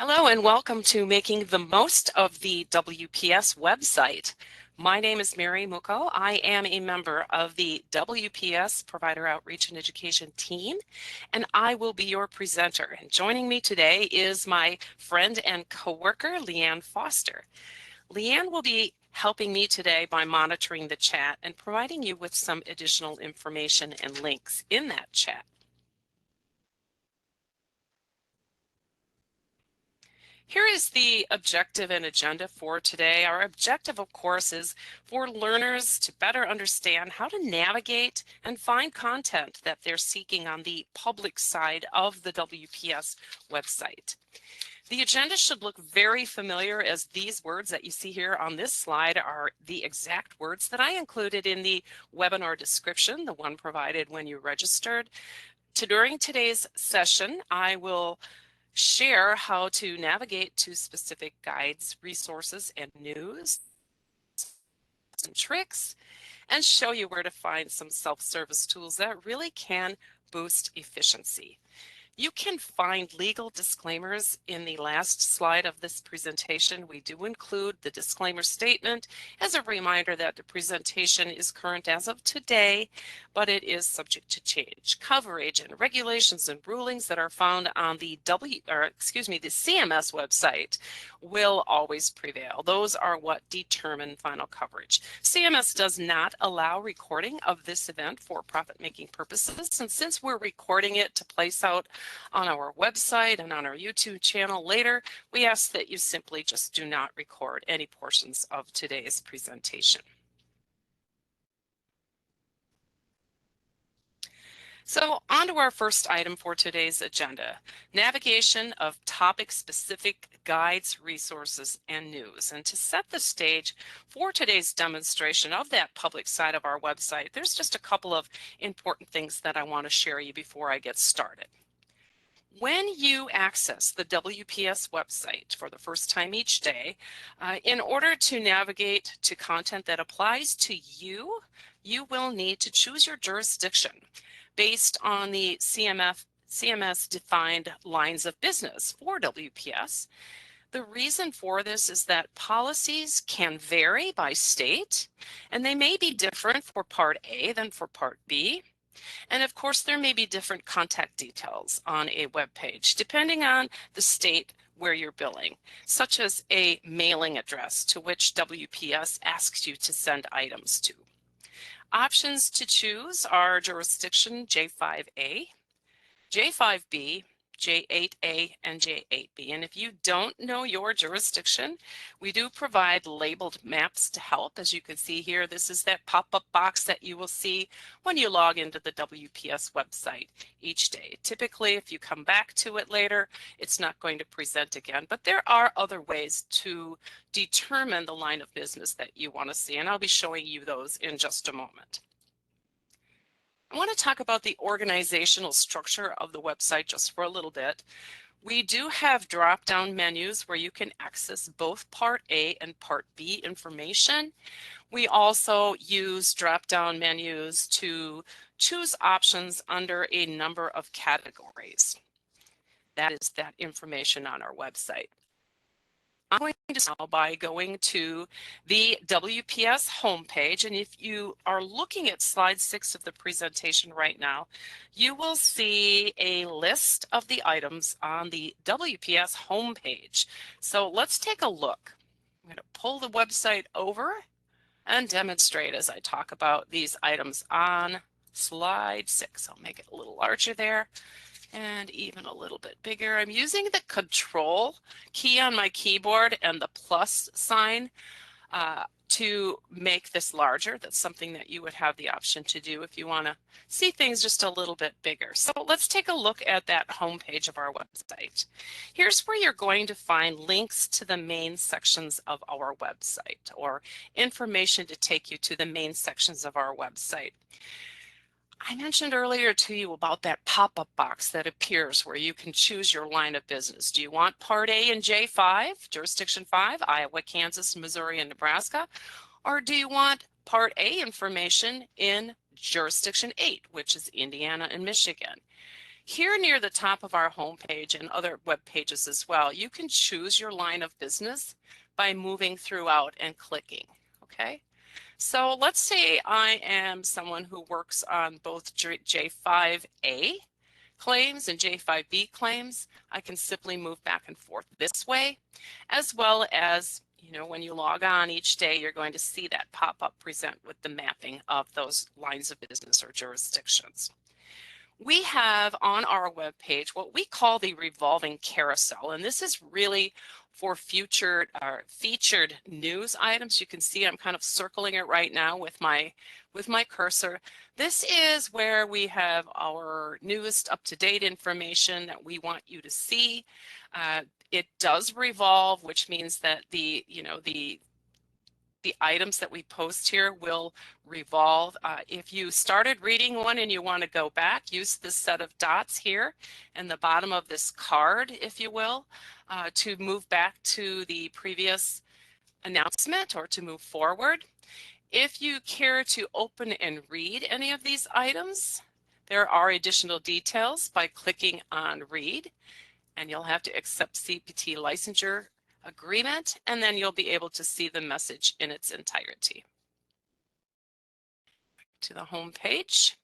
Hello and welcome to Making the Most of the WPS website. My name is Mary Mucco. I am a member of the WPS Provider Outreach and Education team, and I will be your presenter. And joining me today is my friend and coworker, Leanne Foster. Leanne will be helping me today by monitoring the chat and providing you with some additional information and links in that chat. Here is the objective and agenda for today. Our objective, of course, is for learners to better understand how to navigate and find content that they're seeking on the public side of the WPS website. The agenda should look very familiar, as these words that you see here on this slide are the exact words that I included in the webinar description, the one provided when you registered. During today's session, I will share how to navigate to specific guides, resources, and news, and tricks, and show you where to find some self-service tools that really can boost efficiency. You can find legal disclaimers in the last slide of this presentation. We do include the disclaimer statement as a reminder that the presentation is current as of today, but it is subject to change. Coverage and regulations and rulings that are found on the CMS website will always prevail. Those are what determine final coverage. CMS does not allow recording of this event for profit-making purposes, and since we're recording it to place out on our website and on our YouTube channel later, we ask that you simply just do not record any portions of today's presentation. So on to our first item for today's agenda, navigation of topic-specific guides, resources, and news. And to set the stage for today's demonstration of that public side of our website, there's just a couple of important things that I want to share you before I get started. When you access the WPS website for the first time each day, in order to navigate to content that applies to you, you will need to choose your jurisdiction based on the CMS defined lines of business for WPS. The reason for this is that policies can vary by state, and they may be different for Part A than for Part B. And of course, there may be different contact details on a web page, depending on the state where you're billing, such as a mailing address to which WPS asks you to send items to. Options to choose are jurisdiction J5A, J5B, J8A, and J8B. And if you don't know your jurisdiction, we do provide labeled maps to help. As you can see here, this is that pop-up box that you will see when you log into the WPS website each day. Typically, if you come back to it later, it's not going to present again, but there are other ways to determine the line of business that you want to see, and I'll be showing you those in just a moment. I want to talk about the organizational structure of the website just for a little bit. We do have drop-down menus where you can access both Part A and Part B information. We also use drop-down menus to choose options under a number of categories. That is that information on our website. I'm going to start by going to the WPS homepage, and if you are looking at slide 6 of the presentation right now, you will see a list of the items on the WPS homepage. So let's take a look. I'm going to pull the website over and demonstrate as I talk about these items on slide 6. I'll make it a little larger there, and even a little bit bigger. I'm using the Control key on my keyboard and the plus sign to make this larger. That's something that you would have the option to do if you want to see things just a little bit bigger. So let's take a look at that homepage of our website. Here's where you're going to find links to the main sections of our website, or information to take you to the main sections of our website. I mentioned earlier to you about that pop-up box that appears where you can choose your line of business. Do you want Part A in J5, Jurisdiction 5, Iowa, Kansas, Missouri, and Nebraska? Or do you want Part A information in Jurisdiction 8, which is Indiana and Michigan? Here near the top of our homepage and other web pages as well, you can choose your line of business by moving throughout and clicking, okay? So let's say I am someone who works on both J5A claims and J5B claims. I can simply move back and forth this way, as well as, you know, when you log on each day, you're going to see that pop up present with the mapping of those lines of business or jurisdictions. We have on our webpage what we call the revolving carousel, and this is really for future featured news items. You can see I'm kind of circling it right now with my cursor. This is where we have our newest up-to-date information that we want you to see. It does revolve, which means that the items that we post here will revolve. If you started reading one and you want to go back, use this set of dots here in the bottom of this card, if you will, to move back to the previous announcement or to move forward. If you care to open and read any of these items, there are additional details by clicking on Read, and you'll have to accept CPT licensure agreement, and then you'll be able to see the message in its entirety. To the home page,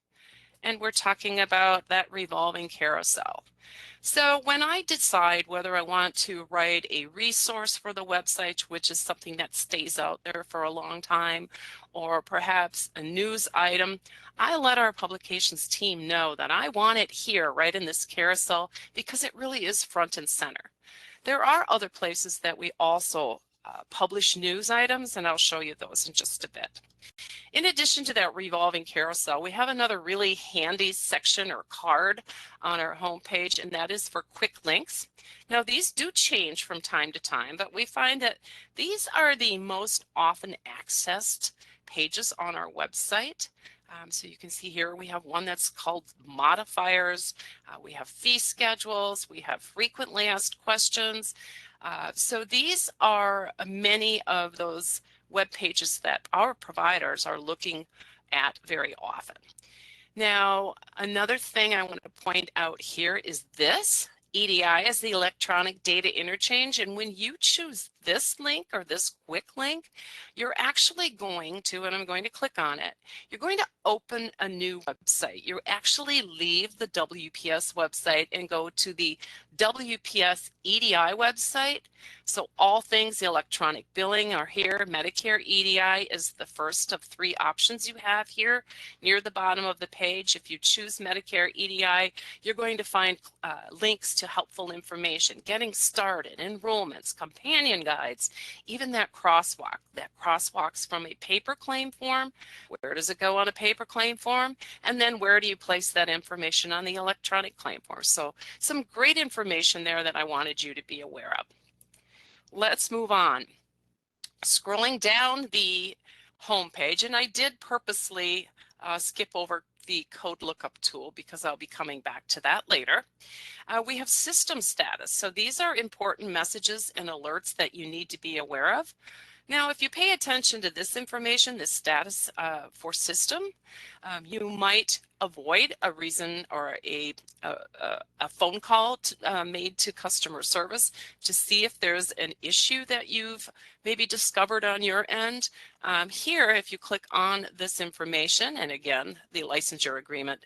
and we're talking about that revolving carousel. So when I decide whether I want to write a resource for the website, which is something that stays out there for a long time, or perhaps a news item, I let our publications team know that I want it here right in this carousel because it really is front and center. There are other places that we also publish news items, and I'll show you those in just a bit. In addition to that revolving carousel, we have another really handy section or card on our homepage, and that is for quick links. Now, these do change from time to time, but we find that these are the most often accessed pages on our website. So you can see here we have one that's called modifiers, we have fee schedules, we have frequently asked questions. So these are many of those web pages that our providers are looking at very often. Now, another thing I want to point out here is this. EDI is the electronic data interchange, and when you choose this link or this quick link, you're actually going to, and I'm going to click on it, you're going to open a new website. You actually leave the WPS website and go to the WPS EDI website. So all things electronic billing are here. Medicare EDI is the first of 3 options you have here near the bottom of the page. If you choose Medicare EDI, you're going to find links to helpful information, getting started, enrollments, companion guides, even that crosswalk. That crosswalks from a paper claim form. Where does it go on a paper claim form? And then where do you place that information on the electronic claim form? So some great information there that I wanted you to be aware of. Let's move on. Scrolling down the home page, and I did purposely skip over the code lookup tool because I'll be coming back to that later. We have system status. So these are important messages and alerts that you need to be aware of. Now, if you pay attention to this information, this status for system, you might avoid a reason or a phone call made to customer service to see if there's an issue that you've maybe discovered on your end. Here, if you click on this information, and again, the licensure agreement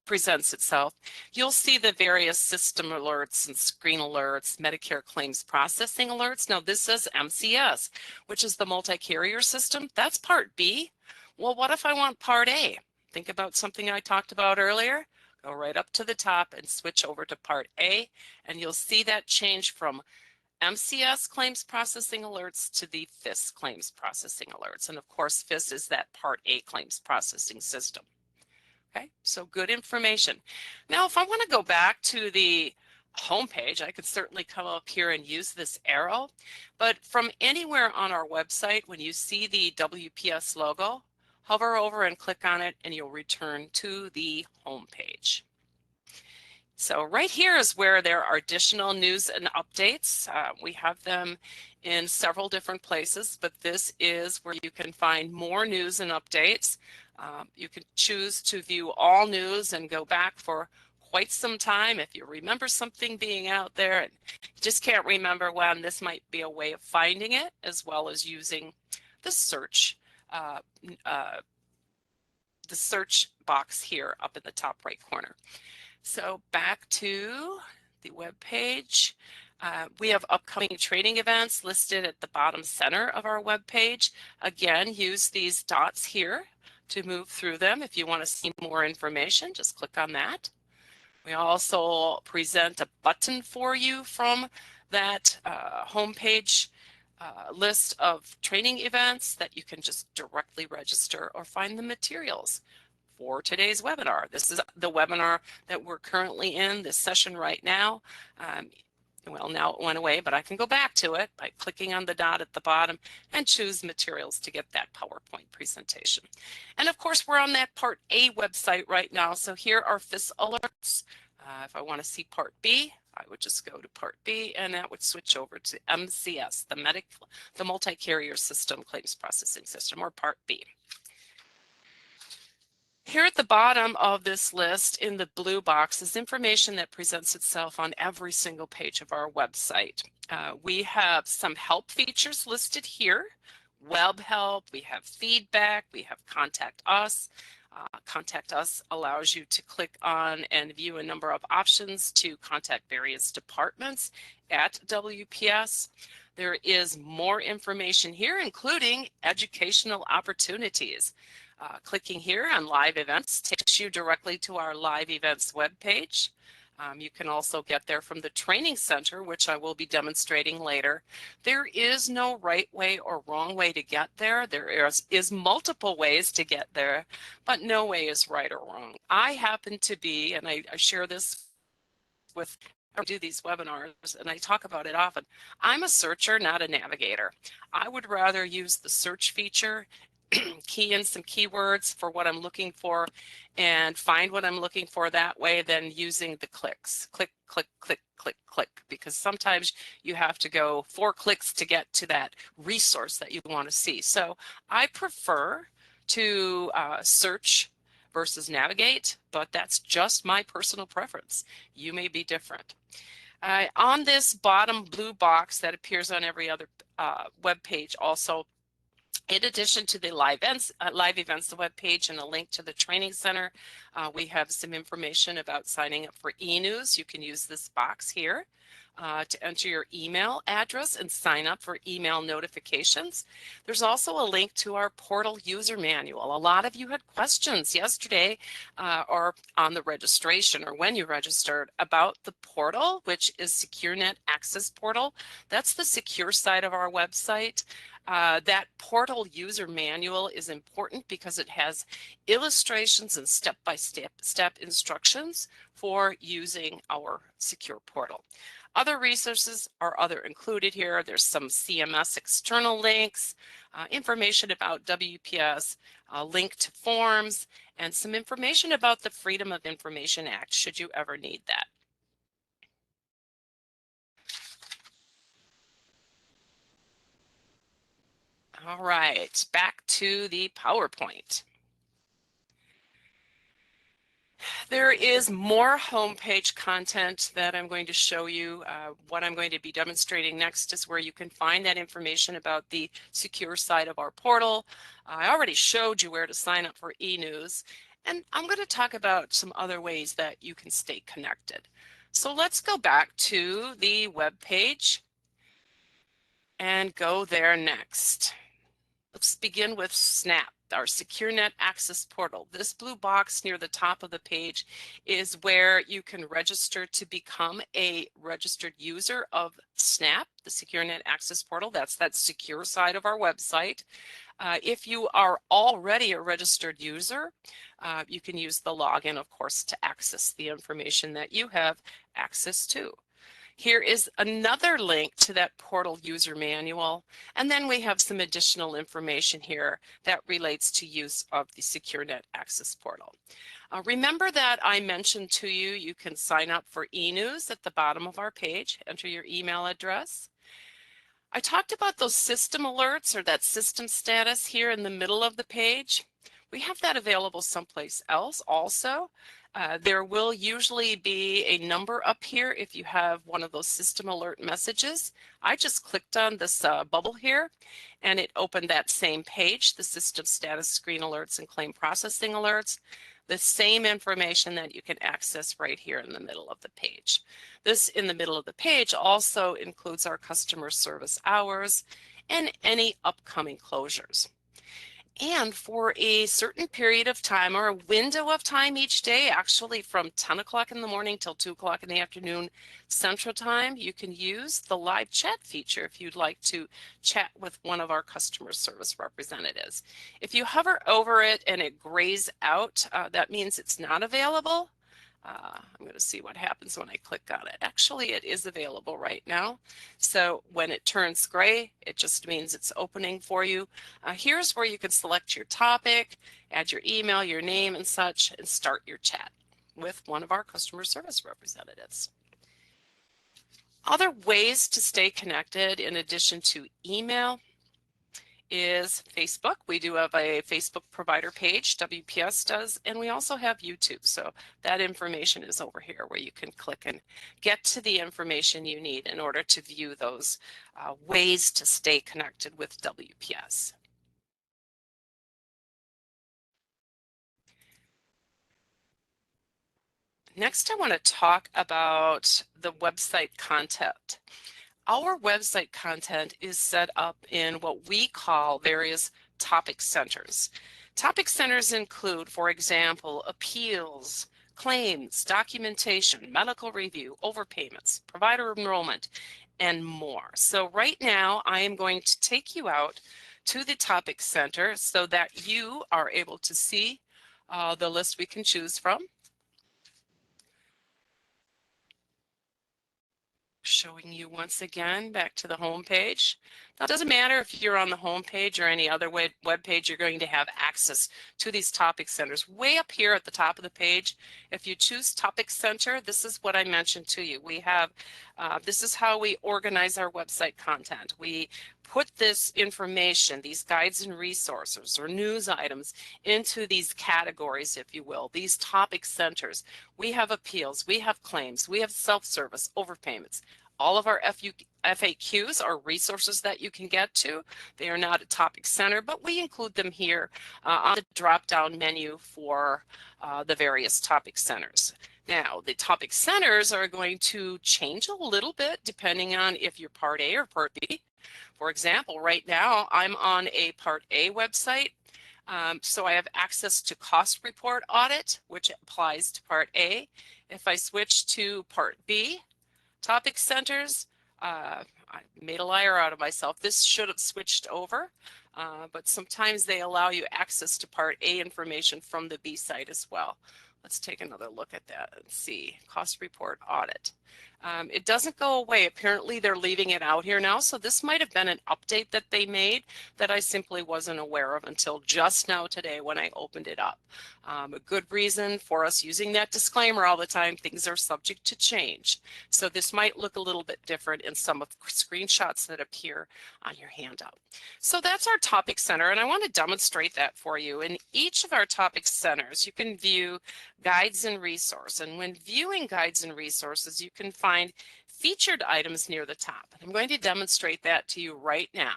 presents itself, you'll see the various system alerts and screen alerts, Medicare claims processing alerts. Now this says MCS, which is the multi-carrier system. That's Part B. Well, what if I want Part A? Think about something I talked about earlier. Go right up to the top and switch over to Part A, and you'll see that change from MCS claims processing alerts to the FIS claims processing alerts. And of course, FIS is that Part A claims processing system. Okay, so good information. Now, if I want to go back to the home page, I could certainly come up here and use this arrow, but from anywhere on our website, when you see the WPS logo, hover over and click on it, and you'll return to the home page. So right here is where there are additional news and updates. We have them in several different places, but this is where you can find more news and updates. You can choose to view all news and go back for quite some time, if you remember something being out there and just can't remember when, this might be a way of finding it, as well as using the search box here up in the top right corner. So back to the web page. We have upcoming training events listed at the bottom center of our web page. Again, use these dots here to move through them. If you want to see more information, just click on that. We also present a button for you from that homepage list of training events that you can just directly register or find the materials for today's webinar. This is the webinar that we're currently in, this session right now. Well, now it went away, but I can go back to it by clicking on the dot at the bottom and choose materials to get that PowerPoint presentation. And of course, we're on that Part A website right now. So here are FIS alerts. If I want to see Part B, I would just go to Part B, and that would switch over to MCS, the Multi-Carrier System Claims Processing System, or Part B. Here at the bottom of this list in the blue box is information that presents itself on every single page of our website. We have some help features listed here. Web help, we have feedback, we have contact us. Contact us allows you to click on and view a number of options to contact various departments at WPS. There is more information here, including educational opportunities. Clicking here on live events takes you directly to our live events webpage. You can also get there from the training center, which I will be demonstrating later. There is no right way or wrong way to get there. There is multiple ways to get there, but no way is right or wrong. I happen to be, and I share this with I do these webinars and I talk about it often. I'm a searcher, not a navigator. I would rather use the search feature, key in some keywords for what I'm looking for, and find what I'm looking for that way than using the clicks. Click, click, click, click, click, because sometimes you have to go 4 clicks to get to that resource that you want to see. So I prefer to search versus navigate, but that's just my personal preference. You may be different. On this bottom blue box that appears on every other web page also, in addition to the live events, the web page, and a link to the training center, we have some information about signing up for e-news. You can use this box here to enter your email address and sign up for email notifications. There's also a link to our portal user manual. A lot of you had questions yesterday or on the registration or when you registered about the portal, which is SecureNet Access Portal. That's the secure side of our website. That portal user manual is important because it has illustrations and step-by-step instructions for using our secure portal. Other resources are included here. There's some CMS external links, information about WPS, a link to forms, and some information about the Freedom of Information Act, should you ever need that. All right, back to the PowerPoint. There is more homepage content that I'm going to show you. What I'm going to be demonstrating next is where you can find that information about the secure side of our portal. I already showed you where to sign up for e-news, and I'm going to talk about some other ways that you can stay connected. So let's go back to the web page and go there next. Let's begin with SNAP, our SecureNet Access Portal. This blue box near the top of the page is where you can register to become a registered user of SNAP, the SecureNet Access Portal. That's that secure side of our website. If you are already a registered user, you can use the login, of course, to access the information that you have access to. Here is another link to that portal user manual, and then we have some additional information here that relates to use of the SecureNet Access Portal. Remember that I mentioned to you, you can sign up for e-news at the bottom of our page, enter your email address. I talked about those system alerts, or that system status here in the middle of the page. We have that available someplace else also. There will usually be a number up here if you have one of those system alert messages. I just clicked on this bubble here and it opened that same page, the system status screen alerts and claim processing alerts, the same information that you can access right here in the middle of the page. This in the middle of the page also includes our customer service hours and any upcoming closures. And for a certain period of time or a window of time each day, actually from 10 o'clock in the morning till 2 o'clock in the afternoon Central Time, you can use the live chat feature if you'd like to chat with one of our customer service representatives. If you hover over it and it grays out, that means it's not available. I'm going to see what happens when I click on it. Actually, it is available right now. So when it turns gray, it just means it's opening for you. Here's where you can select your topic, add your email, your name and such, and start your chat with one of our customer service representatives. Other ways to stay connected in addition to email is Facebook. We do have a Facebook provider page, WPS does, and we also have YouTube. So that information is over here where you can click and get to the information you need in order to view those ways to stay connected with WPS. Next, I want to talk about the website content. Our website content is set up in what we call various topic centers. Topic centers include, for example, appeals, claims, documentation, medical review, overpayments, provider enrollment, and more. So right now I am going to take you out to the topic center so that you are able to see the list we can choose from. Showing you once again back to the home page. Now, it doesn't matter if you're on the home page or any other web page, you're going to have access to these topic centers. Way up here at the top of the page, if you choose topic center, this is what I mentioned to you. We have, this is how we organize our website content. We put this information, these guides and resources or news items into these categories, if you will, these topic centers. We have appeals, we have claims, we have self-service, overpayments. All of our FAQs are resources that you can get to. They are not a topic center, but we include them here on the drop-down menu for the various topic centers. Now, the topic centers are going to change a little bit depending on if you're Part A or Part B. For example, right now I'm on a Part A website. So I have access to cost report audit, which applies to Part A. If I switch to Part B, topic centers, I made a liar out of myself. This should have switched over, but sometimes they allow you access to Part A information from the B site as well. Let's take another look at that and see. Cost report audit. It doesn't go away. Apparently they're leaving it out here now. So this might have been an update that they made that I simply wasn't aware of until just now today when I opened it up. A good reason for us using that disclaimer all the time, things are subject to change. So this might look a little bit different in some of the screenshots that appear on your handout. So that's our topic center, and I want to demonstrate that for you. In each of our topic centers, you can view guides and resources. And when viewing guides and resources, you can find featured items near the top. And I'm going to demonstrate that to you right now.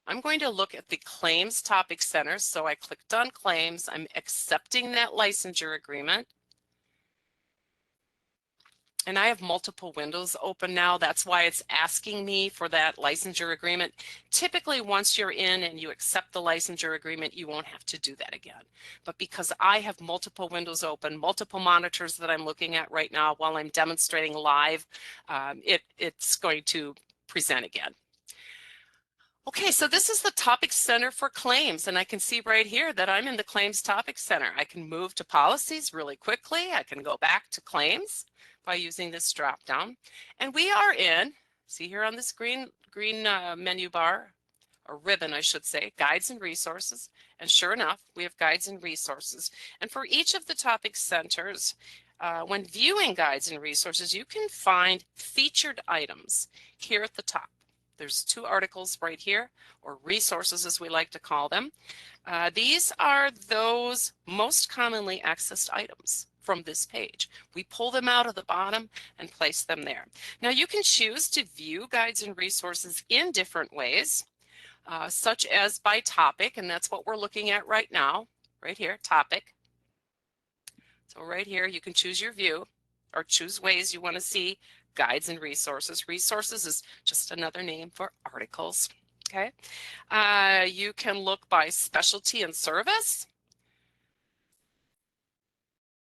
I'm going to look at the claims topic center. So I clicked on claims. I'm accepting that licensure agreement. And I have multiple windows open now. That's why it's asking me for that licensure agreement. Typically, once you're in and you accept the licensure agreement, you won't have to do that again. But because I have multiple windows open, multiple monitors that I'm looking at right now while I'm demonstrating live, it's going to present again. Okay, so this is the topic center for claims, and I can see right here that I'm in the claims topic center. I can move to policies really quickly. I can go back to claims by using this drop down. And we are in, see here on this green menu bar, or ribbon, I should say, guides and resources. And sure enough, we have guides and resources. And for each of the topic centers, when viewing guides and resources, you can find featured items here at the top. There's 2 articles right here, or resources as we like to call them. These are those most commonly accessed items from this page. We pull them out of the bottom and place them there. Now you can choose to view guides and resources in different ways, such as by topic, and that's what we're looking at right now, right here, topic. So right here you can choose your view or choose ways you want to see guides and resources. Resources is just another name for articles. Okay, you can look by specialty and service.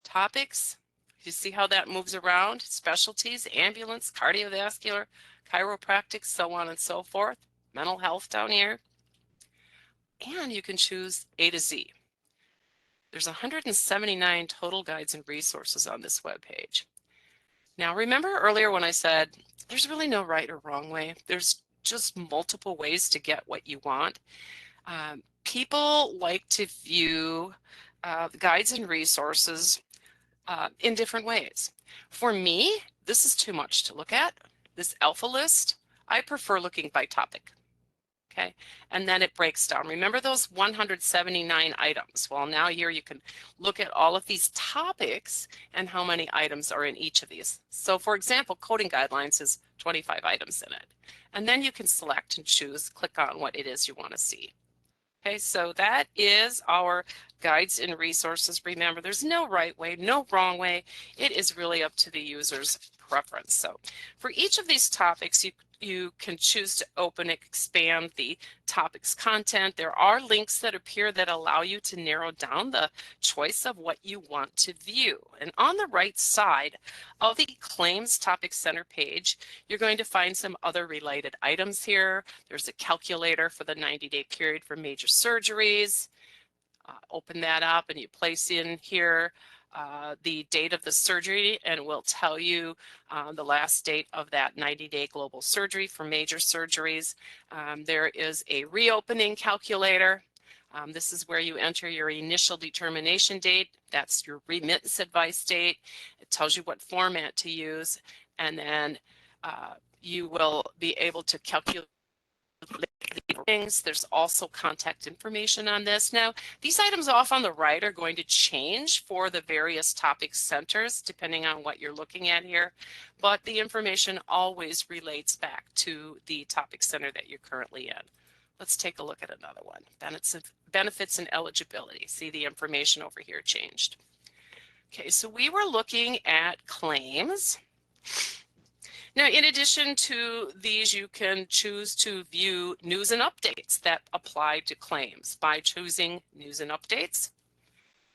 Topics, you see how that moves around? Specialties, ambulance, cardiovascular, chiropractic, so on and so forth. Mental health down here. And you can choose A to Z. There's 179 total guides and resources on this web page. Now, remember earlier when I said there's really no right or wrong way. There's just multiple ways to get what you want. People like to view guides and resources in different ways. For me, this is too much to look at. This alpha list, I prefer looking by topic. Okay, and then it breaks down. Remember those 179 items? Well, now here you can look at all of these topics and how many items are in each of these. So for example, coding guidelines is 25 items in it. And then you can select and choose, click on what it is you want to see. Okay, so that is our guides and resources. Remember, there's no right way, no wrong way. It is really up to the user's preference. So for each of these topics, you can choose to open and expand the topic's content. There are links that appear that allow you to narrow down the choice of what you want to view. And on the right side of the Claims Topic Center page, you're going to find some other related items here. There's a calculator for the 90-day period for major surgeries. Open that up and you place in here the date of the surgery, and it will tell you the last date of that 90-day global surgery for major surgeries. There is a reopening calculator. This is where you enter your initial determination date. That's your remittance advice date. It tells you what format to use, and then you will be able to calculate things. There's also contact information on this. Now, these items off on the right are going to change for the various topic centers depending on what you're looking at here, but the information always relates back to the topic center that you're currently in. Let's take a look at another one. Benefits and eligibility. See, the information over here changed. Okay, so we were looking at claims. Now, in addition to these, you can choose to view news and updates that apply to claims by choosing news and updates.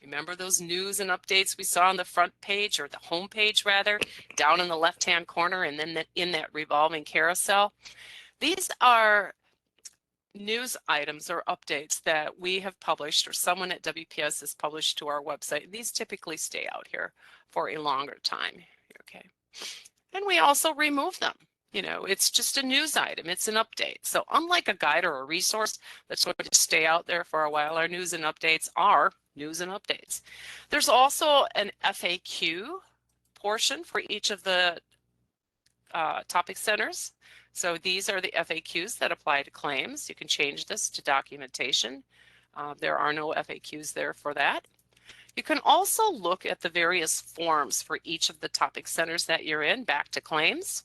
Remember those news and updates we saw on the front page, or the home page rather, down in the left-hand corner, and then in that revolving carousel? These are news items or updates that we have published, or someone at WPS has published to our website. These typically stay out here for a longer time. Okay. And we also remove them. You know, it's just a news item. It's an update. So unlike a guide or a resource that's going to stay out there for a while, our news and updates are news and updates. There's also an FAQ portion for each of the topic centers. So these are the FAQs that apply to claims. You can change this to documentation. There are no FAQs there for that. You can also look at the various forms for each of the topic centers that you're in, back to claims.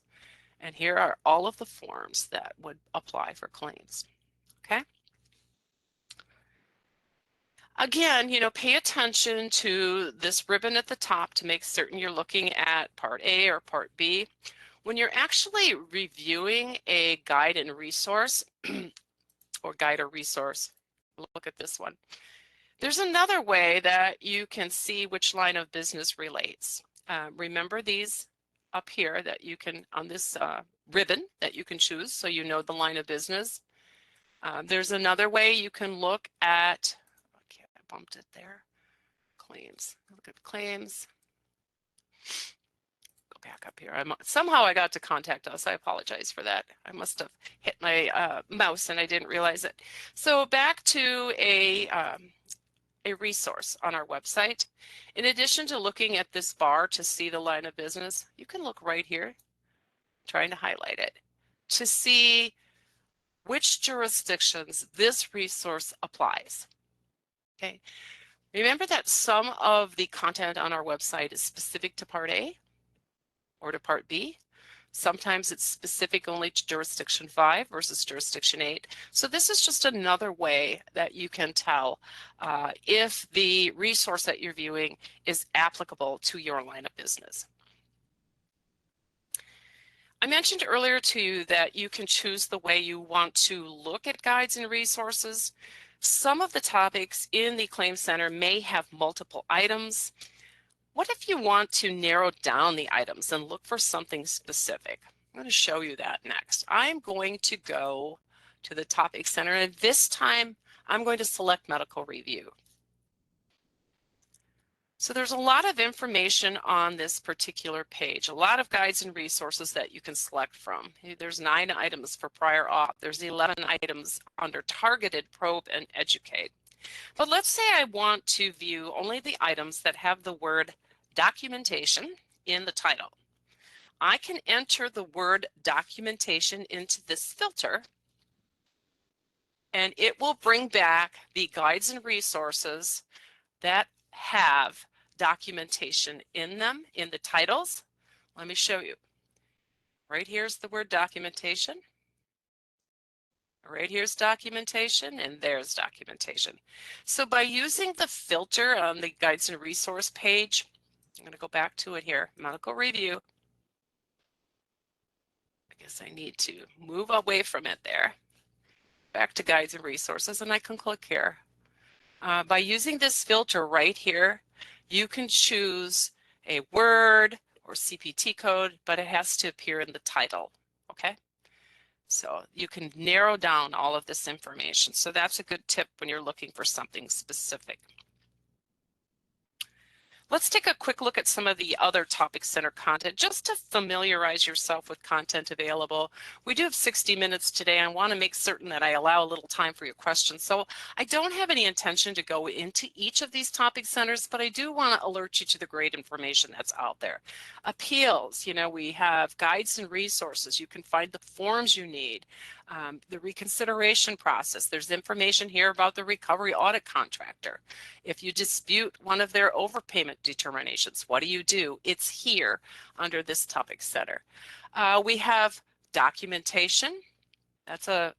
And here are all of the forms that would apply for claims. Okay. Again, you know, pay attention to this ribbon at the top to make certain you're looking at Part A or Part B. When you're actually reviewing a guide and resource, or guide or resource, look at this one. There's another way that you can see which line of business relates. Remember these up here that you can, on this ribbon that you can choose so you know the line of business. There's another way you can look at, okay, I bumped it there, claims. Look at claims. Go back up here. Somehow I got to contact us. I apologize for that. I must have hit my mouse and I didn't realize it. So back to a resource on our website. In addition to looking at this bar to see the line of business, you can look right here, trying to highlight it, to see which jurisdictions this resource applies. Okay, remember that some of the content on our website is specific to Part A or to Part B. Sometimes it's specific only to jurisdiction 5 versus jurisdiction 8. So this is just another way that you can tell if the resource that you're viewing is applicable to your line of business. I mentioned earlier to you that you can choose the way you want to look at guides and resources. Some of the topics in the Claim Center may have multiple items. What if you want to narrow down the items and look for something specific? I'm going to show you that next. I'm going to go to the Topic Center, and this time I'm going to select Medical Review. So there's a lot of information on this particular page, a lot of guides and resources that you can select from. There's 9 items for prior auth. There's 11 items under Targeted, Probe, and Educate. But let's say I want to view only the items that have the word documentation in the title. I can enter the word documentation into this filter, and it will bring back the guides and resources that have documentation in them in the titles. Let me show you. Right here's the word documentation. Right here's documentation, and there's documentation. So by using the filter on the guides and resource page, I'm going to go back to it here, Medical Review. I guess I need to move away from it there. Back to guides and resources, and I can click here. By using this filter right here, you can choose a word or CPT code, but it has to appear in the title, okay? So you can narrow down all of this information. So that's a good tip when you're looking for something specific. Let's take a quick look at some of the other Topic Center content just to familiarize yourself with content available. We do have 60 minutes today. I want to make certain that I allow a little time for your questions. So I don't have any intention to go into each of these Topic Centers, but I do want to alert you to the great information that's out there. Appeals, you know, we have guides and resources. You can find the forms you need. The reconsideration process. There's information here about the recovery audit contractor. If you dispute one of their overpayment determinations, what do? It's here under this Topic Center. We have documentation. That's a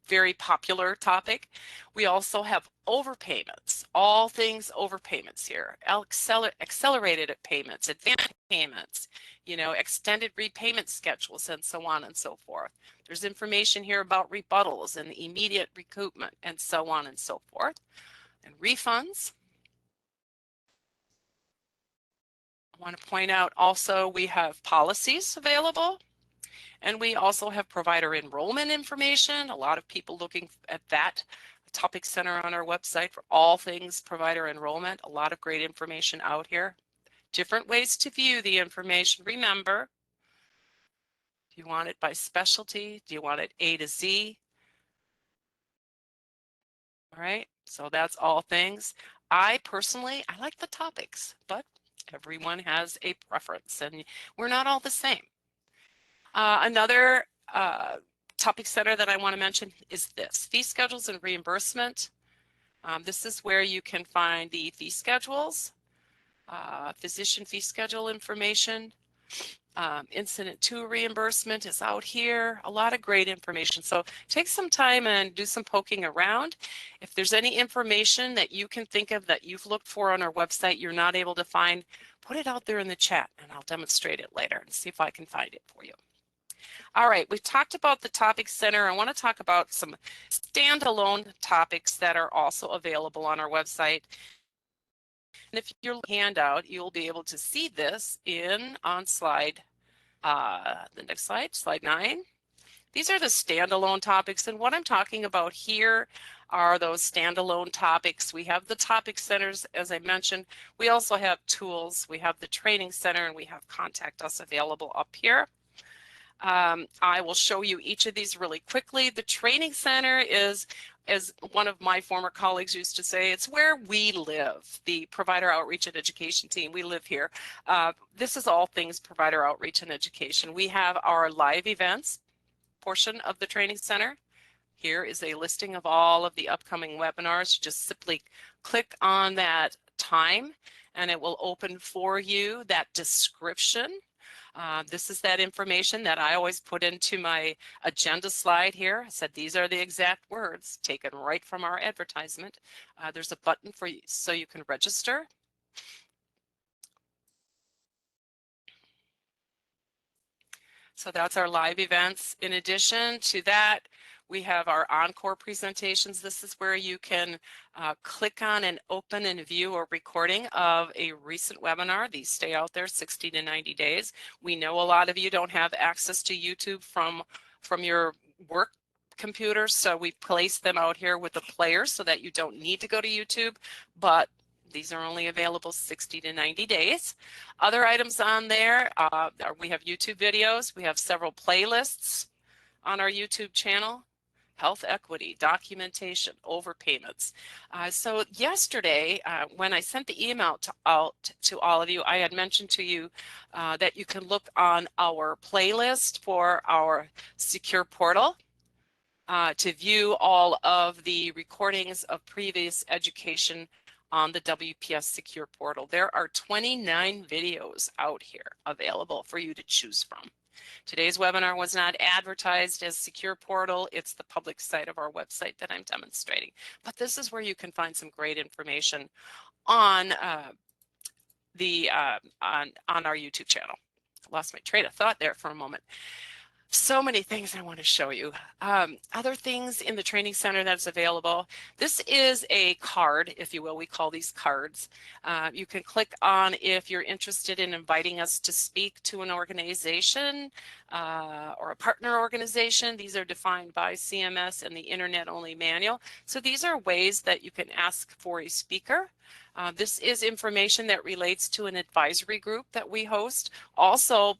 very popular topic. We also have overpayments, all things overpayments here, accelerated payments, advanced payments, you know, extended repayment schedules, and so on and so forth. There's information here about rebuttals and immediate recoupment, and so on and so forth. And refunds. I want to point out also we have policies available, and we also have provider enrollment information. A lot of people looking at that Topic Center on our website for all things provider enrollment. A lot of great information out here. Different ways to view the information. Remember, do you want it by specialty? Do you want it A to Z? All right, so that's all things. I personally like the topics, but everyone has a preference, and we're not all the same. Another Topic Center that I want to mention is this, fee schedules and reimbursement. This is where you can find the fee schedules, physician fee schedule information. Incident 2 reimbursement is out here. A lot of great information. So take some time and do some poking around. If there's any information that you can think of that you've looked for on our website you're not able to find, put it out there in the chat and I'll demonstrate it later and see if I can find it for you. All right, we've talked about the Topic Center. I want to talk about some standalone topics that are also available on our website. And if you're handout, you'll be able to see this on slide, the next slide, slide 9. These are the standalone topics, and what I'm talking about here are those standalone topics. We have the Topic Centers, as I mentioned. We also have tools. We have the Training Center, and we have Contact Us available up here. I will show you each of these really quickly. The Training Center is, as one of my former colleagues used to say, it's where we live, the Provider Outreach and Education team. We live here. This is all things provider outreach and education. We have our live events portion of the training center. Here is a listing of all of the upcoming webinars. You just simply click on that time and it will open for you that description. This is that information that I always put into my agenda slide here. I said these are the exact words taken right from our advertisement. There's a button for you so you can register. So that's our live events. In addition to that, we have our encore presentations. This is where you can click on and open and view a recording of a recent webinar. These stay out there 60 to 90 days. We know a lot of you don't have access to YouTube from your work computer, so we place them out here with the players so that you don't need to go to YouTube, but these are only available 60 to 90 days. Other items on there, we have YouTube videos. We have several playlists on our YouTube channel. Health equity, documentation, overpayments. So yesterday, when I sent the email out to all of you, I had mentioned to you that you can look on our playlist for our secure portal to view all of the recordings of previous education on the WPS Secure Portal. There are 29 videos out here available for you to choose from. Today's webinar was not advertised as Secure Portal. It's the public site of our website that I'm demonstrating. But this is where you can find some great information on our YouTube channel. I lost my train of thought there for a moment. So many things I want to show you. Other things in the training center that's available. This is a card, if you will. We call these cards. You can click on if you're interested in inviting us to speak to an organization or a partner organization. These are defined by CMS and the Internet Only Manual. So these are ways that you can ask for a speaker. This is information that relates to an advisory group that we host. Also,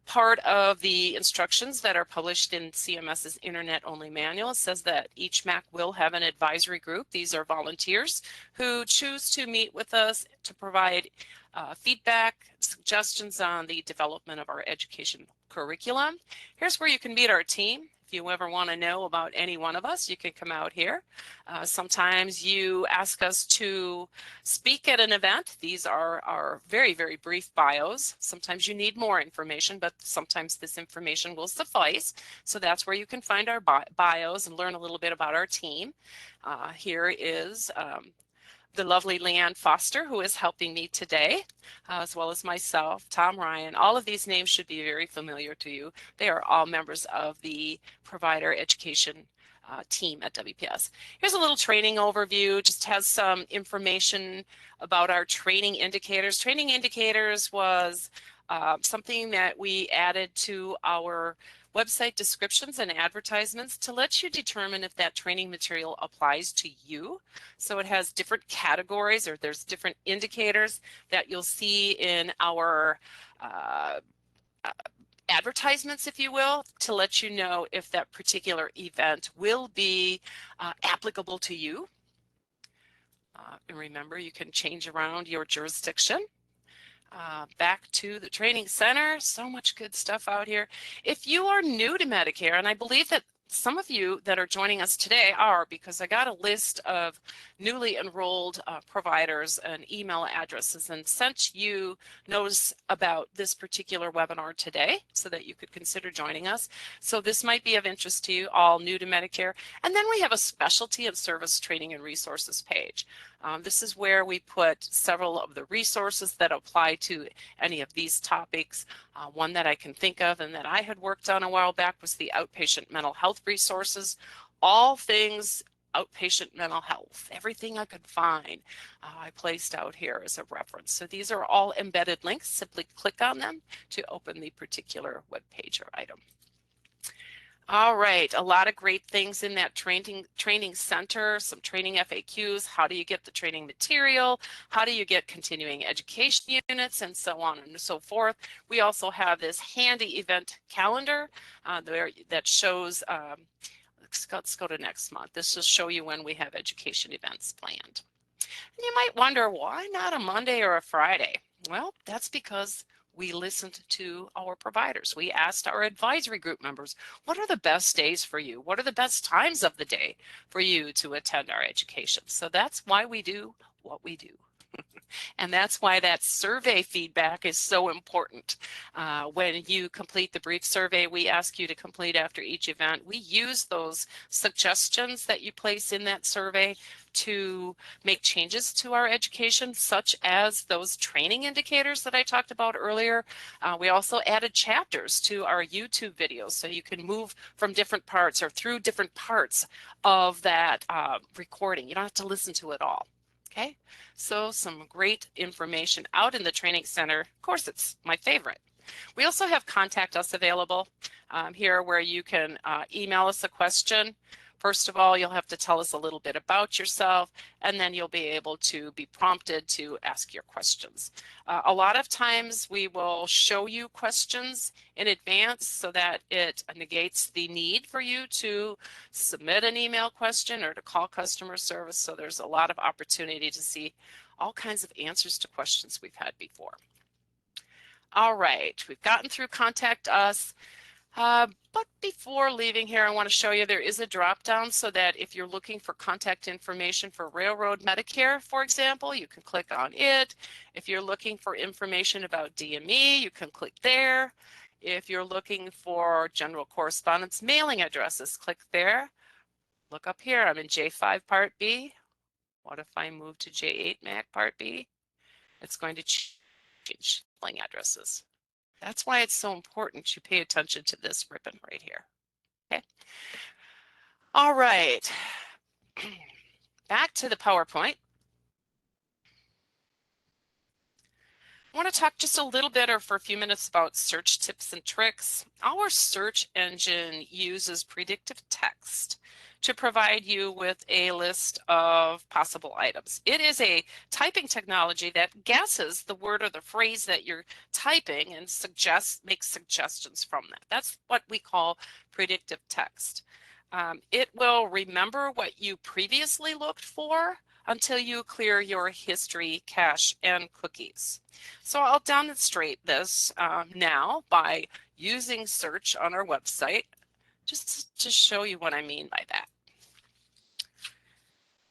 part of the instructions that are published in CMS's Internet-Only Manual says that each MAC will have an advisory group. These are volunteers who choose to meet with us to provide feedback, suggestions on the development of our education curriculum. Here's where you can meet our team. If you ever want to know about any one of us, you can come out here. Sometimes you ask us to speak at an event. These are our very, very brief bios. Sometimes you need more information, but sometimes this information will suffice. So that's where you can find our bios and learn a little bit about our team. Here is the lovely Leanne Foster, who is helping me today, as well as myself, Tom Ryan. All of these names should be very familiar to you. They are all members of the provider education team at WPS. Here's a little training overview, just has some information about our training indicators. Training indicators was something that we added to our website descriptions and advertisements to let you determine if that training material applies to you. So it has different categories, or there's different indicators that you'll see in our advertisements, if you will, to let you know if that particular event will be applicable to you. And remember, you can change around your jurisdiction. Back to the training center, so much good stuff out here. If you are new to Medicare, and I believe that some of you that are joining us today are, because I got a list of newly enrolled providers and email addresses and sent you notice about this particular webinar today so that you could consider joining us. So this might be of interest to you, all new to Medicare. And then we have a specialty and service training and resources page. This is where we put several of the resources that apply to any of these topics. One that I can think of and that I had worked on a while back was the outpatient mental health resources. All things outpatient mental health, everything I could find, I placed out here as a reference. So these are all embedded links. Simply click on them to open the particular web page or item. All right, a lot of great things in that training center, some training FAQs. How do you get the training material? How do you get continuing education units, and so on and so forth. We also have this handy event calendar there that shows, let's go to next month. This will show you when we have education events planned. And you might wonder, why not a Monday or a Friday? Well, that's because We listened to our providers. We asked our advisory group members, what are the best days for you? What are the best times of the day for you to attend our education? So that's why we do what we do. And that's why that survey feedback is so important. When you complete the brief survey we ask you to complete after each event, we use those suggestions that you place in that survey to make changes to our education, such as those training indicators that I talked about earlier. We also added chapters to our YouTube videos so you can move from different parts or through different parts of that recording. You don't have to listen to it all. Okay, so some great information out in the training center. Of course, it's my favorite. We also have Contact Us available here where you can email us a question. First of all, you'll have to tell us a little bit about yourself, and then you'll be able to be prompted to ask your questions. A lot of times we will show you questions in advance so that it negates the need for you to submit an email question or to call customer service. So there's a lot of opportunity to see all kinds of answers to questions we've had before. All right, we've gotten through Contact Us. But before leaving here, I want to show you there is a drop down so that if you're looking for contact information for Railroad Medicare, for example, you can click on it. If you're looking for information about DME, you can click there. If you're looking for general correspondence mailing addresses, click there. Look up here, I'm in J5 Part B. What if I move to J8 MAC Part B? It's going to change mailing addresses. That's why it's so important you pay attention to this ribbon right here. Okay. All right. Back to the PowerPoint. I want to talk just a little bit or for a few minutes about search tips and tricks. Our search engine uses predictive text to provide you with a list of possible items. It is a typing technology that guesses the word or the phrase that you're typing and makes suggestions from that. That's what we call predictive text. It will remember what you previously looked for until you clear your history, cache, and cookies. So I'll demonstrate this now by using search on our website, just to show you what I mean by that.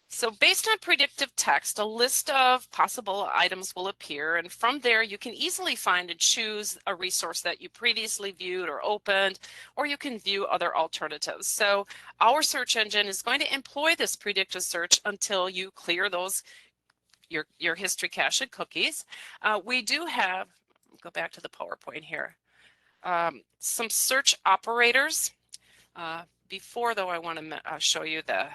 So based on predictive text, a list of possible items will appear, and from there you can easily find and choose a resource that you previously viewed or opened, or you can view other alternatives. So our search engine is going to employ this predictive search until you clear those your history cache and cookies. We do have, go back to the PowerPoint here, some search operators. Before though, I want to show you the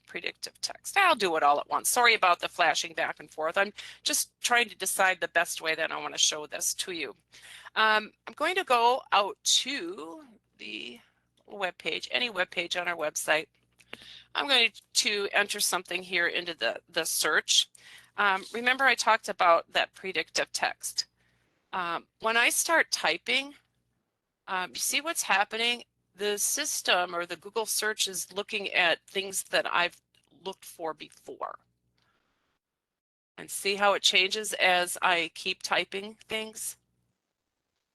predictive text. I'll do it all at once. Sorry about the flashing back and forth. I'm just trying to decide the best way that I want to show this to you. I'm going to go out to the web page, any web page on our website. I'm going to enter something here into the search. Remember I talked about that predictive text. When I start typing, you see what's happening? The system or the Google search is looking at things that I've looked for before. And see how it changes as I keep typing things?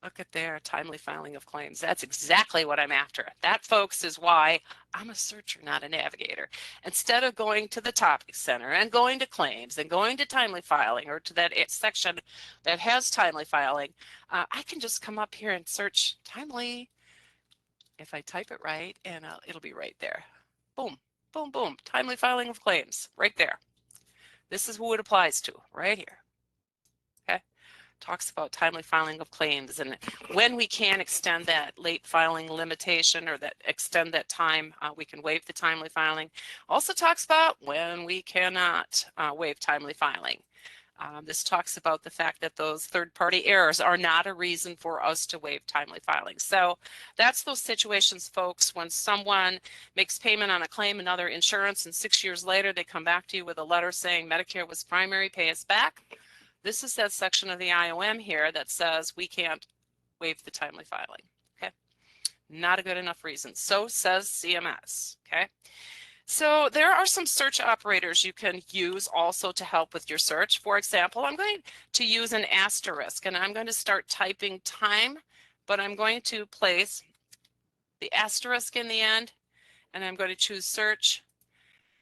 Look at there, timely filing of claims. That's exactly what I'm after. That, folks, is why I'm a searcher, not a navigator. Instead of going to the topic center and going to claims and going to timely filing or to that section that has timely filing, I can just come up here and search timely. If I type it right, and it'll be right there. Boom, boom, boom. Timely filing of claims, right there. This is who it applies to, right here. Okay, talks about timely filing of claims and when we can extend that late filing limitation or that extend that time, we can waive the timely filing. Also talks about when we cannot waive timely filing. This talks about the fact that those third-party errors are not a reason for us to waive timely filing. So that's those situations, folks, when someone makes payment on a claim and other insurance and 6 years later they come back to you with a letter saying Medicare was primary, pay us back. This is that section of the IOM here that says we can't waive the timely filing. Okay, not a good enough reason. So says CMS. Okay. So there are some search operators you can use also to help with your search. For example, I'm going to use an asterisk, and I'm going to start typing time, but I'm going to place the asterisk in the end, and I'm going to choose search.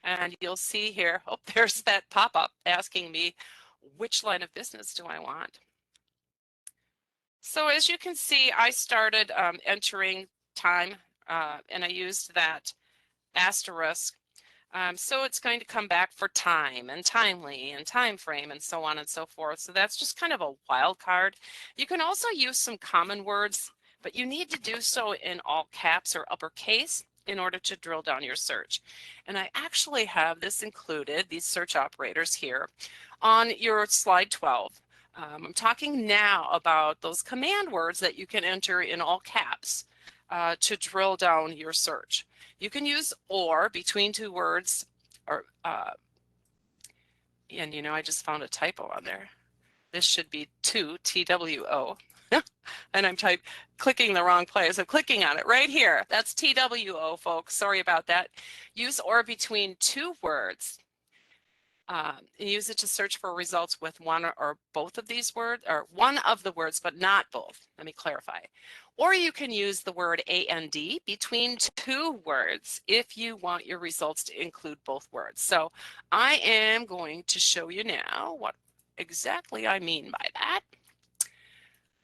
And you'll see here, oh, there's that pop-up asking me, which line of business do I want? So as you can see, I started entering time, and I used that asterisk. So it's going to come back for time and timely and time frame and so on and so forth. So that's just kind of a wild card. You can also use some common words, but you need to do so in all caps or uppercase in order to drill down your search. And I actually have this included, these search operators here, on your slide 12. I'm talking now about those command words that you can enter in all caps to drill down your search. You can use or between two words, or and you know, I just found a typo on there. This should be two, TWO. And I'm clicking the wrong place. I'm clicking on it right here. That's TWO, folks. Sorry about that. Use or between two words. Use it to search for results with one or both of these words, or one of the words, but not both. Let me clarify. Or you can use the word and between two words if you want your results to include both words. So I am going to show you now what exactly I mean by that.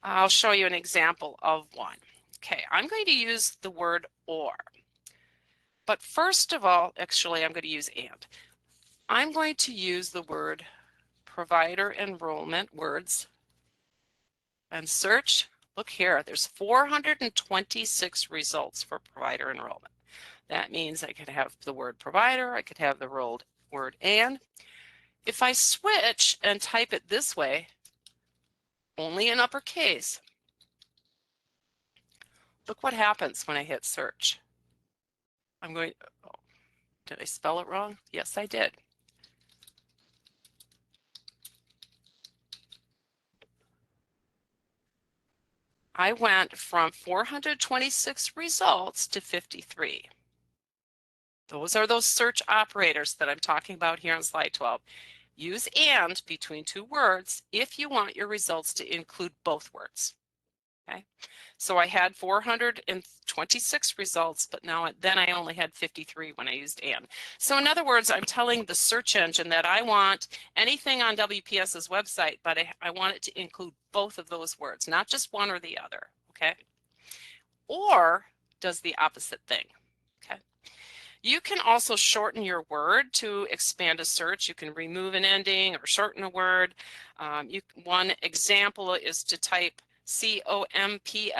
I'll show you an example of one. Okay, I'm going to use the word or. But first of all, actually, I'm going to use and. I'm going to use the word provider enrollment words and search. Look here, there's 426 results for provider enrollment. That means I could have the word provider, I could have the word and. If I switch and type it this way, only in uppercase, look what happens when I hit search. I'm going, oh, did I spell it wrong? Yes, I did. I went from 426 results to 53. Those are those search operators that I'm talking about here on slide 12. Use and between two words if you want your results to include both words. Okay, so I had 426 results, but then I only had 53 when I used and. So in other words, I'm telling the search engine that I want anything on WPS's website, but I want it to include both of those words, not just one or the other. Okay, or does the opposite thing. Okay. You can also shorten your word to expand a search. You can remove an ending or shorten a word. One example is to type COMPLIC,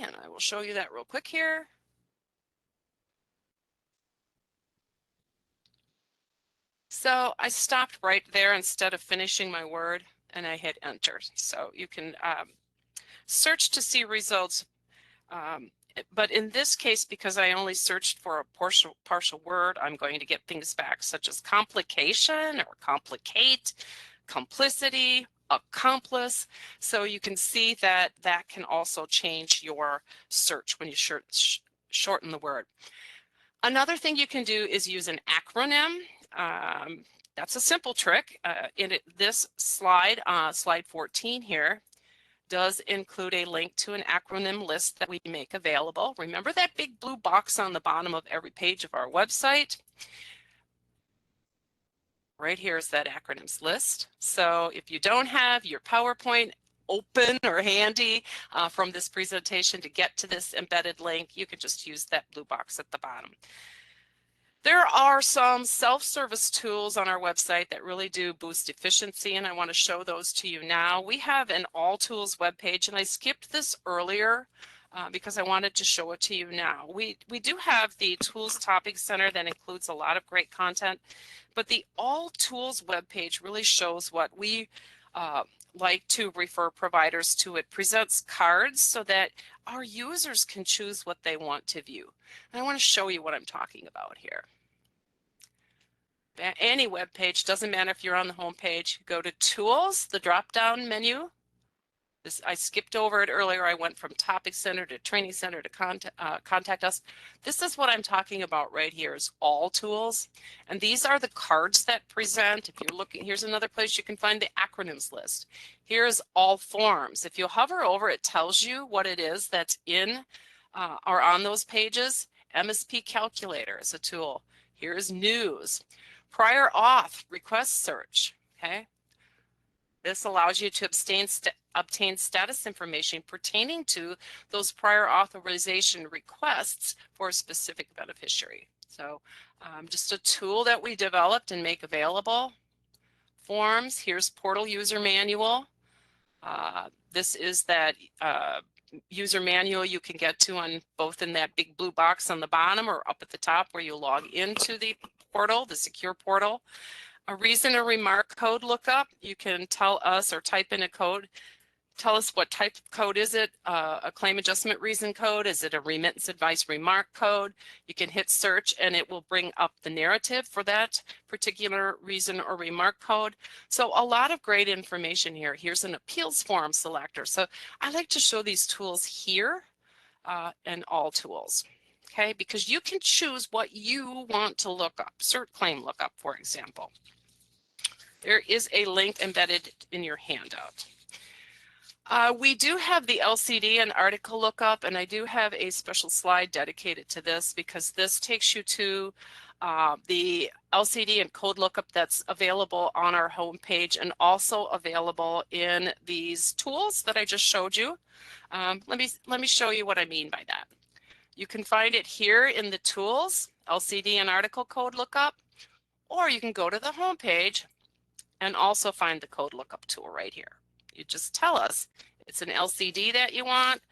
and I will show you that real quick here. So I stopped right there instead of finishing my word, and I hit enter. So you can search to see results. But in this case, because I only searched for a partial word, I'm going to get things back such as complication or complicate, complicity, accomplice. So you can see that that can also change your search when you shorten the word. Another thing you can do is use an acronym. That's a simple trick. This slide, slide 14 here, does include a link to an acronym list that we make available. Remember that big blue box on the bottom of every page of our website? Right here is that acronyms list. So if you don't have your PowerPoint open or handy from this presentation to get to this embedded link, you can just use that blue box at the bottom. There are some self-service tools on our website that really do boost efficiency, and I want to show those to you now. We have an all tools webpage, and I skipped this earlier because I wanted to show it to you now. We do have the Tools Topic Center that includes a lot of great content, but the all tools webpage really shows what we like to refer providers to. It presents cards so that our users can choose what they want to view. And I want to show you what I'm talking about here. Any web page, doesn't matter if you're on the home page, go to Tools, the drop-down menu. I skipped over it earlier. I went from Topic Center to Training Center to Contact Us. This is what I'm talking about right here is all tools. And these are the cards that present. If you're looking, here's another place you can find the acronyms list. Here's all forms. If you hover over, it tells you what it is that's in or on those pages. MSP Calculator is a tool. Here's news. Prior auth request search. Okay. This allows you to obtain status information pertaining to those prior authorization requests for a specific beneficiary. So just a tool that we developed and make available. Forms, here's portal user manual. This is that user manual you can get to on both in that big blue box on the bottom or up at the top where you log into the portal, the secure portal. A reason or remark code lookup, you can tell us or type in a code, tell us what type of code is it, a claim adjustment reason code, is it a remittance advice remark code? You can hit search and it will bring up the narrative for that particular reason or remark code. So a lot of great information here. Here's an appeals form selector. So I like to show these tools here and all tools. Okay, because you can choose what you want to look up, cert claim lookup, for example. There is a link embedded in your handout. We do have the LCD and article lookup, and I do have a special slide dedicated to this because this takes you to the LCD and code lookup that's available on our homepage and also available in these tools that I just showed you. Let me show you what I mean by that. You can find it here in the tools, LCD and article code lookup, or you can go to the homepage and also find the code lookup tool right here. You just tell us it's an LCD that you want.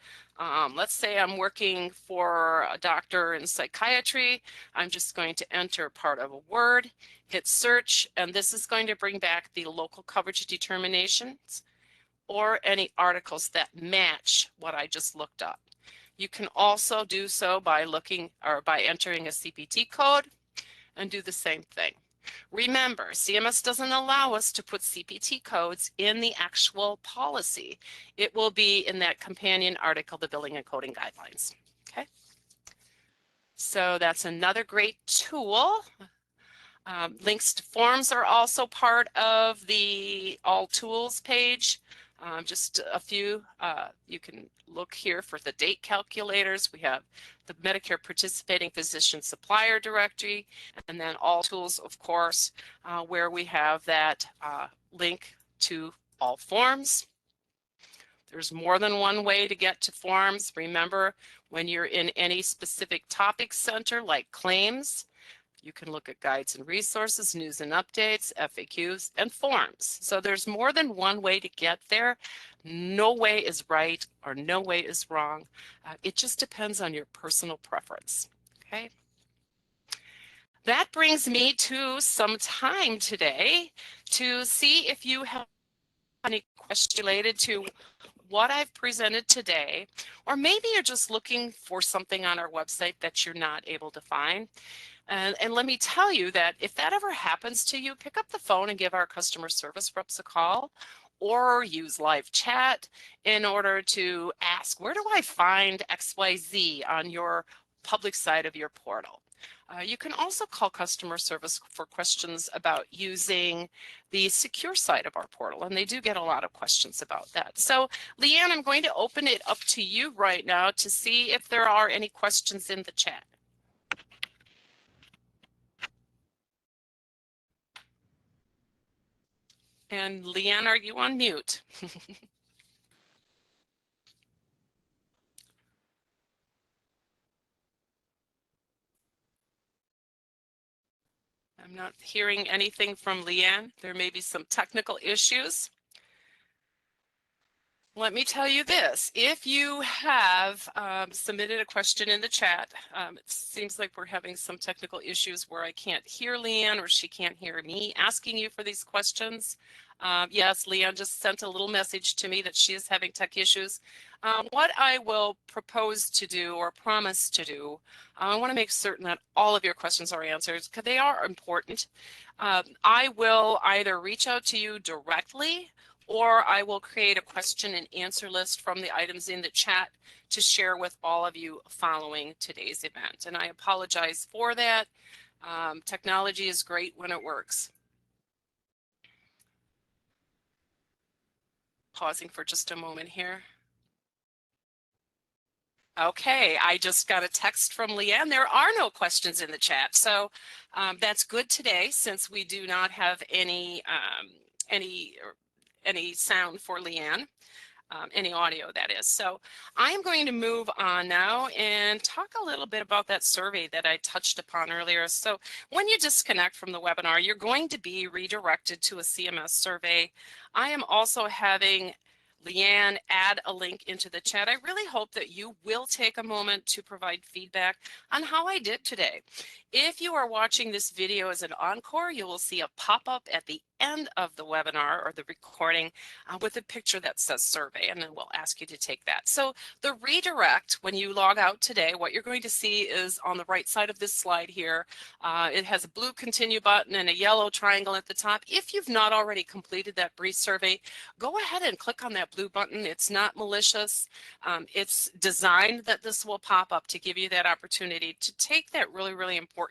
Let's say I'm working for a doctor in psychiatry. I'm just going to enter part of a word, hit search, and this is going to bring back the local coverage determinations or any articles that match what I just looked up. You can also do so by looking or by entering a CPT code and do the same thing. Remember, CMS doesn't allow us to put CPT codes in the actual policy. It will be in that companion article, the billing and coding guidelines. Okay. So that's another great tool. Links to forms are also part of the all tools page. Just a few, you can look here for the date calculators. We have the Medicare Participating Physician Supplier Directory, and then all tools, of course, where we have that link to all forms. There's more than one way to get to forms. Remember, when you're in any specific topic center like claims, you can look at guides and resources, news and updates, FAQs, and forms. So there's more than one way to get there. No way is right or no way is wrong. It just depends on your personal preference, okay? That brings me to some time today to see if you have any questions related to what I've presented today, or maybe you're just looking for something on our website that you're not able to find. And let me tell you that if that ever happens to you, pick up the phone and give our customer service reps a call or use live chat in order to ask, where do I find XYZ on your public side of your portal? You can also call customer service for questions about using the secure side of our portal, and they do get a lot of questions about that. So, Leanne, I'm going to open it up to you right now to see if there are any questions in the chat. And Leanne, are you on mute? I'm not hearing anything from Leanne. There may be some technical issues. Let me tell you this, if you have submitted a question in the chat, it seems like we're having some technical issues where I can't hear Leanne or she can't hear me asking you for these questions. Yes, Leanne just sent a little message to me that she is having tech issues. What I will propose to do or promise to do, I want to make certain that all of your questions are answered because they are important. I will either reach out to you directly or I will create a question and answer list from the items in the chat to share with all of you following today's event. And I apologize for that. Technology is great when it works. Pausing for just a moment here. Okay, I just got a text from Leanne. There are no questions in the chat, so that's good today since we do not have any sound for Leanne. Any audio, that is. So I'm going to move on now and talk a little bit about that survey that I touched upon earlier. So when you disconnect from the webinar, you're going to be redirected to a CMS survey. I am also having Leanne add a link into the chat. I really hope that you will take a moment to provide feedback on how I did today. If you are watching this video as an encore, you will see a pop-up at the end of the webinar or the recording with a picture that says survey, and then we'll ask you to take that. So the redirect, when you log out today, what you're going to see is on the right side of this slide here, it has a blue continue button and a yellow triangle at the top. If you've not already completed that brief survey, go ahead and click on that blue button. It's not malicious. It's designed that this will pop up to give you that opportunity to take that really important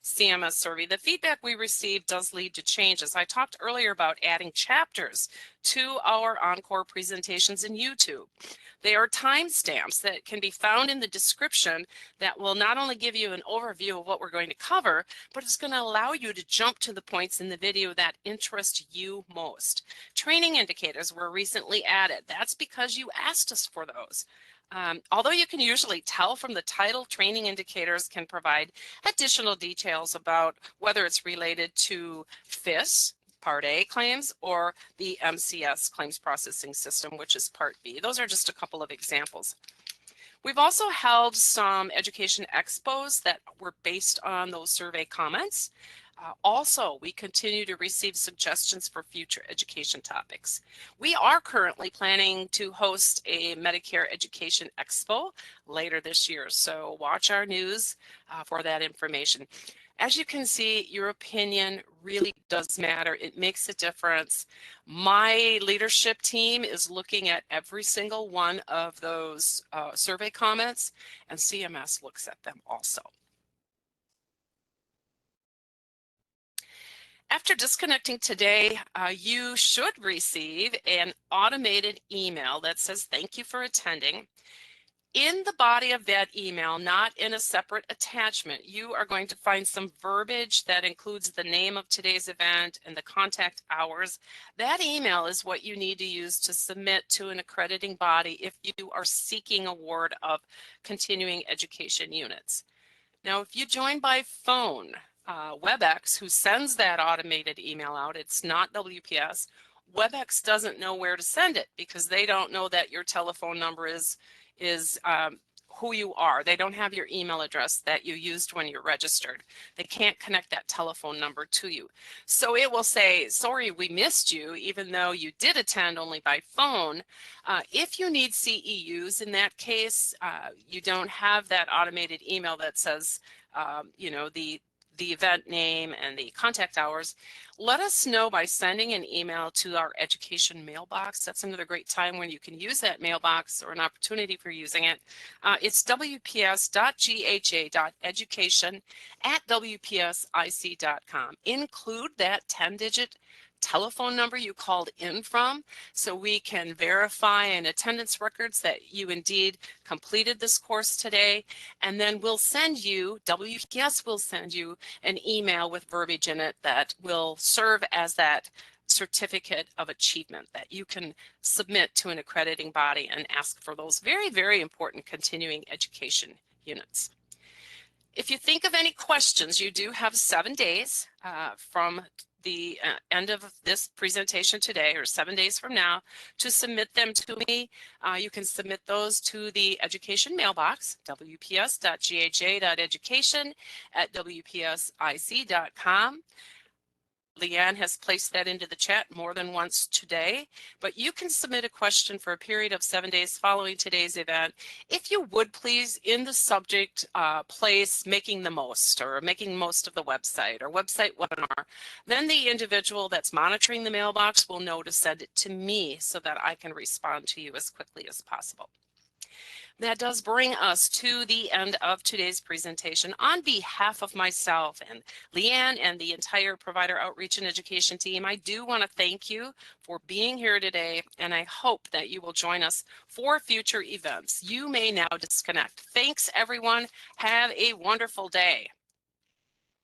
CMS survey. The feedback we received does lead to changes. I talked earlier about adding chapters to our encore presentations in YouTube. They are timestamps that can be found in the description that will not only give you an overview of what we're going to cover, but it's going to allow you to jump to the points in the video that interest you most. Training indicators were recently added. That's because you asked us for those. Although you can usually tell from the title, training indicators can provide additional details about whether it's related to FIS, Part A claims, or the MCS claims processing system, which is Part B. Those are just a couple of examples. We've also held some education expos that were based on those survey comments. Also, we continue to receive suggestions for future education topics. We are currently planning to host a Medicare Education Expo later this year, so watch our news for that information. As you can see, your opinion really does matter. It makes a difference. My leadership team is looking at every single one of those survey comments, and CMS looks at them also. After disconnecting today, you should receive an automated email that says, "Thank you for attending." In the body of that email, not in a separate attachment, you are going to find some verbiage that includes the name of today's event and the contact hours. That email is what you need to use to submit to an accrediting body if you are seeking award of continuing education units. Now, if you join by phone, WebEx, who sends that automated email out, it's not WPS. WebEx doesn't know where to send it because they don't know that your telephone number is who you are. They don't have your email address that you used when you're registered. They can't connect that telephone number to you. So it will say, "Sorry, we missed you," even though you did attend only by phone. If you need CEUs, in that case, you don't have that automated email that says, you know, the event name and the contact hours, let us know by sending an email to our education mailbox. That's another great time when you can use that mailbox or an opportunity for using it. It's wps.gha.education@wpsic.com. Include that 10-digit telephone number you called in from so we can verify in attendance records that you indeed completed this course today, and then we'll send you, WPS will send you an email with verbiage in it that will serve as that certificate of achievement that you can submit to an accrediting body and ask for those very important continuing education units. If you think of any questions, you do have 7 days from the end of this presentation today, or 7 days from now, to submit them to me. You can submit those to the education mailbox, wps.gha.education@wpsic.com. Leanne has placed that into the chat more than once today, but you can submit a question for a period of 7 days following today's event. If you would please, in the subject place making the most or making most of the website or website webinar, then the individual that's monitoring the mailbox will know to send it to me so that I can respond to you as quickly as possible. That does bring us to the end of today's presentation. On behalf of myself and Leanne and the entire Provider Outreach and Education team, I do want to thank you for being here today, and I hope that you will join us for future events. You may now disconnect. Thanks, everyone. Have a wonderful day.